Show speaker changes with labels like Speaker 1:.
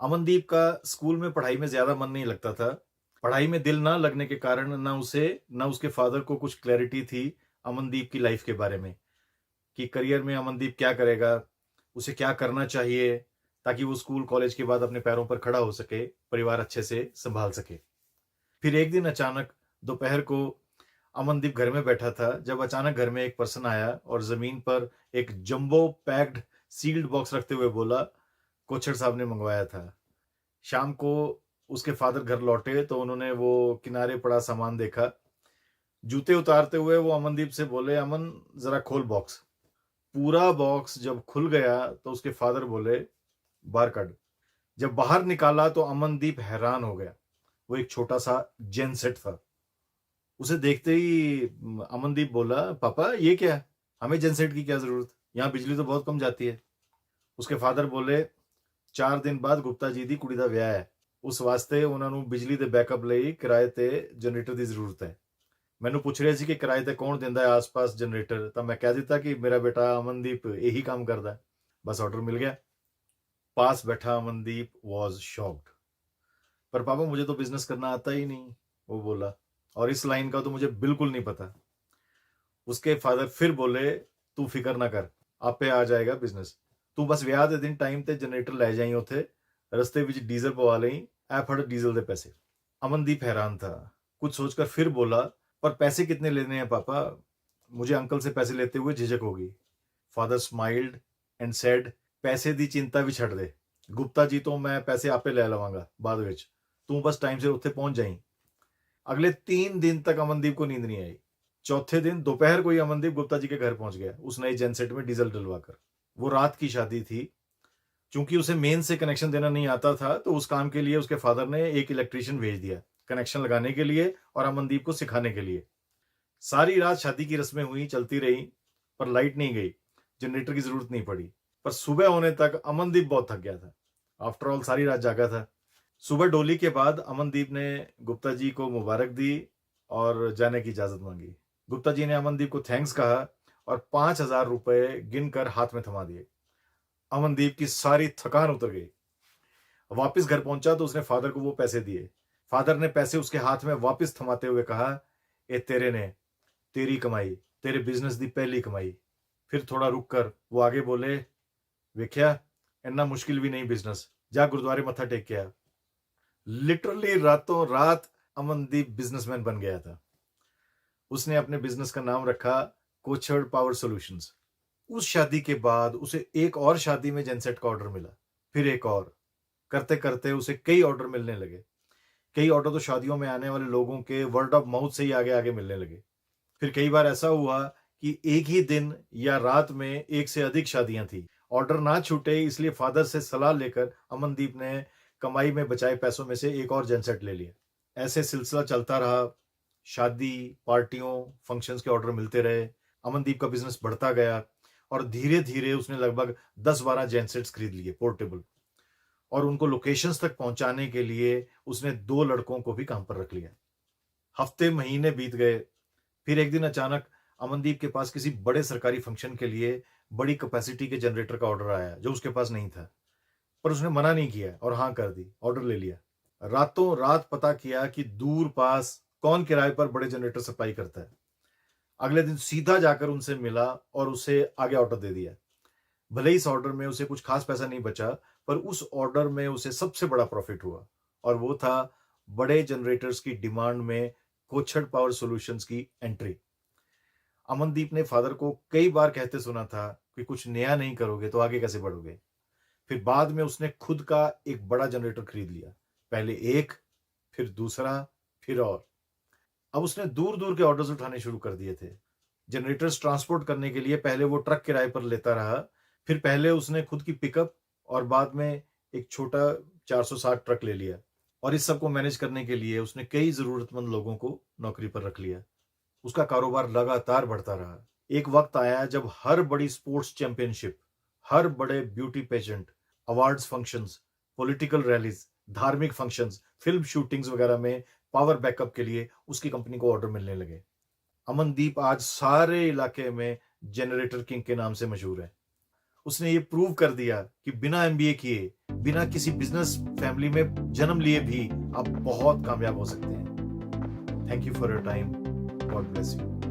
Speaker 1: अमनदीप का स्कूल में पढ़ाई में ज़्यादा मन नहीं लगता था। पढ़ाई में दिल ना लगने के कारण ना उसके फ़ादर को कुछ क्लैरिटी थी अमनदीप की लाइफ़ के बारे में, कि करियर में अमनदीप क्या करेगा, उसे क्या करना चाहिए ताकि वो स्कूल कॉलेज के बाद अपने पैरों पर खड़ा हो सके, परिवार अच्छे से सँभाल सके। फिर एक दिन अचानक दोपहर को अमनदीप घर में बैठा था, जब अचानक घर में एक पर्सन आया और ज़मीन पर एक जंबो पैक्ड सील्ड बॉक्स रखते हुए बोला, कोचर साहब ने मंगवाया था। शाम को उसके फादर घर लौटे तो उन्होंने वो किनारे पड़ा सामान देखा। जूते उतारते हुए वो अमनदीप से बोले, "अमन, ज़रा खोल बॉक्स।" पूरा बॉक्स जब खुल गया तो उसके फादर बोले, "बाहर काढ।" जब बाहर निकाला तो अमनदीप हैरान हो गया। वो एक छोटा-सा जेन सेट था। उसे देखते ही अमनदीप बोला, "पापा, ये क्या? हमें जेन सेट की क्या ज़रूरत? यहाँ बिजली तो बहुत कम जाती है।" उसके फादर बोले, 4 दिन बाद गुप्ता जी दी कुड़ी दा ਵਿਆਹ ਹੈ। ਉਸ ਵਾਸਤੇ ਉਹਨਾਂ ਨੂੰ ਬਿਜਲੀ ਦੇ ਬੈਕਅਪ ਲਈ ਕਿਰਾਏ ਤੇ ਜਨਰੇਟਰ ਦੀ ਜ਼ਰੂਰਤ ਹੈ। ਮੈਨੂੰ ਪੁੱਛ ਰਹੇ ਸੀ ਕਿ ਕਿਰਾਏ ਤੇ ਕੌਣ ਦਿੰਦਾ ਹੈ ਆਸ-ਪਾਸ ਜਨਰੇਟਰ, ਤਾਂ ਮੈਂ ਕਹਿ ਦਿੱਤਾ ਕਿ ਮੇਰਾ ਬੇਟਾ ਅਮਨਦੀਪ ਇਹੀ ਕੰਮ ਕਰਦਾ ਹੈ। बस ऑर्डर मिल गया। पास बैठा अमनदीप वॉज शॉक्ड। पर पापा, मुझे तो बिजनेस करना आता ही नहीं, वो बोला, और इस लाइन का तो मुझे बिल्कुल नहीं पता। उसके फादर फिर बोले, तू फिक्र ना कर, आपे आ जाएगा बिजनेस। तू बस ਵਿਆਹ ਦੇ ਦਿਨ ਟਾਈਮ ਤੇ ਜਨਰੇਟਰ ਲੈ ਜਾਈਂ ਉੱਥੇ, रस्ते ਵਿੱਚ डीजल पवा लई, ऐ फड़ डीजल दे पैसे। अमनदीप हैरान था, कुछ सोचकर फिर बोला, पर पैसे कितने लेने हैं पापा? मुझे अंकल से पैसे लेते हुए झिझक होगी। फादर स्माइल्ड एंड सेड, पैसे ਦੀ चिंता भी ਛੱਡ ਦੇ। गुप्ता जी तो मैं पैसे आपे ले लवांगा बाद ਵਿੱਚ, तू बस टाइम से ਉੱਥੇ पहुंच जाईं। अगले 3 दिन तक अमनदीप को नींद नहीं आई। चौथे दिन दोपहर को ही अमनदीप गुप्ता जी के घर पहुंच गया, उस नए जेनसेट में डीजल डलवाकर। वो रात की शादी थी। चूंकि उसे मेन से कनेक्शन देना नहीं आता था तो उस काम के लिए उसके फादर ने एक इलेक्ट्रीशियन भेज दिया, कनेक्शन लगाने के लिए और अमनदीप को सिखाने के लिए। सारी रात शादी की रस्में हुई, चलती रही, पर लाइट नहीं गई, जनरेटर की जरूरत नहीं पड़ी। पर सुबह होने तक अमनदीप बहुत थक गया था। आफ्टर ऑल सारी रात जागा था। सुबह डोली के बाद अमनदीप ने गुप्ता जी को मुबारक दी और जाने की इजाजत मांगी। गुप्ता जी ने अमनदीप को थैंक्स कहा और 5,000 रुपए गिनकर हाथ में थमा दिए। अमनदीप की सारी थकान उतर गई। वापस घर पहुंचा तो उसने फादर को वो पैसे दिए। फादर ने पैसे उसके हाथ में वापस थमाते हुए कहा, ए तेरे ने, तेरी कमाई, तेरे बिजनेस दी पहली कमाई। फिर थोड़ा रुक कर वो आगे बोले, वेख्या, इन्ना मुश्किल भी नहीं बिजनेस, जा गुरुद्वारे मत्था टेक के आ। लिटरली रातों रात अमनदीप बिजनेसमैन बन गया था। उसने अपने बिजनेस का नाम रखा कोचर पावर सॉल्यूशंस। उस शादी के बाद उसे एक और शादी में जेनसेट का ऑर्डर मिला, फिर एक और। करते करते उसे कई ऑर्डर मिलने लगे। कई ऑर्डर तो शादियों में आने वाले लोगों के वर्ड ऑफ माउथ से ही आगे आगे मिलने लगे। फिर कई बार ऐसा हुआ कि एक ही दिन या रात में एक से अधिक शादियां थी। ऑर्डर ना छूटे इसलिए फादर से सलाह लेकर अमनदीप ने कमाई में बचाए पैसों में से एक और जेनसेट ले लिया। ऐसे सिलसिला चलता रहा। शादी, पार्टियों, फंक्शंस के ऑर्डर मिलते रहे। अमनदीप का बिजनेस बढ़ता गया और धीरे धीरे उसने लगभग 10-12 जेनसेट्स खरीद लिए पोर्टेबल, और उनको लोकेशंस तक पहुंचाने के लिए उसने 2 लड़कों को भी काम पर रख लिया। हफ्ते महीने बीत गए। फिर एक दिन अचानक अमनदीप के पास किसी बड़े सरकारी फंक्शन के लिए बड़ी कैपेसिटी के जनरेटर का ऑर्डर आया जो उसके पास नहीं था। पर उसने मना नहीं किया और हाँ कर दी, ऑर्डर ले लिया। रातों रात पता किया कि दूर पास कौन किराए पर बड़े जनरेटर सप्लाई करता है। अगले दिन सीधा जाकर उनसे मिला और उसे आगे ऑर्डर दे दिया। भले ही इस ऑर्डर में उसे कुछ खास पैसा नहीं बचा, पर उस ऑर्डर में उसे सबसे बड़ा प्रॉफिट हुआ, और वो था बड़े जनरेटर्स की डिमांड में कोछड़ पावर सॉल्यूशंस की एंट्री। अमनदीप ने फादर को कई बार कहते सुना था कि कुछ नया नहीं करोगे तो आगे कैसे बढ़ोगे। फिर बाद में उसने खुद का एक बड़ा जनरेटर खरीद लिया। पहले एक, फिर दूसरा, फिर और। अब उसने दूर दूर के ऑर्डर्स उठाने शुरू कर दिए थे। जनरेटर्स ट्रांसपोर्ट करने के लिए पहले वो ट्रक किराए पर लेता रहा। फिर पहले उसने खुद की पिकअप और बाद में एक छोटा 460 ट्रक ले लिया, और इस सब को मैनेज करने के लिए उसने कई जरूरतमंद लोगों को नौकरी पर रख लिया। उसका कारोबार लगातार बढ़ता रहा। एक वक्त आया जब हर बड़ी स्पोर्ट्स चैंपियनशिप, हर बड़े beauty pageant, awards functions, political rallies, धार्मिक फंक्शंस, फिल्म शूटिंग्स वगैरह में पावर बैकअप के लिए उसकी कंपनी को ऑर्डर मिलने लगे। अमनदीप आज सारे इलाके में जनरेटर किंग के नाम से मशहूर है। उसने ये प्रूव कर दिया कि बिना एमबीए किए बिना किसी बिजनेस फैमिली में जन्म लिए भी आप बहुत कामयाब हो सकते हैं। Thank you for your time. God bless you.